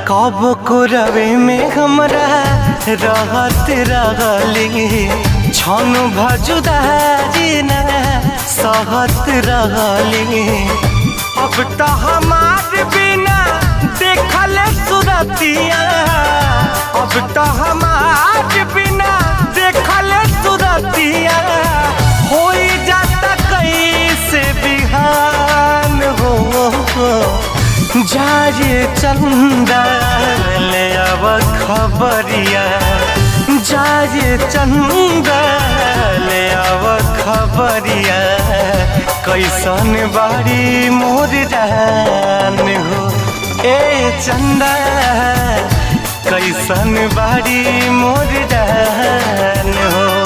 कब को रवे में हमरा रहत रहली छन भजुदारी न सहत रहली। अब तो हमार बिना देखल सुरतिया, अब तो हमार बिना देखल सुरतिया हो जाता कैसे बिहान हो। जाए चंदा ले अब खबरिया, जाए चंदा ले अब खबरिया कैसन बारी मोर जान हो। ए चंदा कैसन बारी मोर जान हो।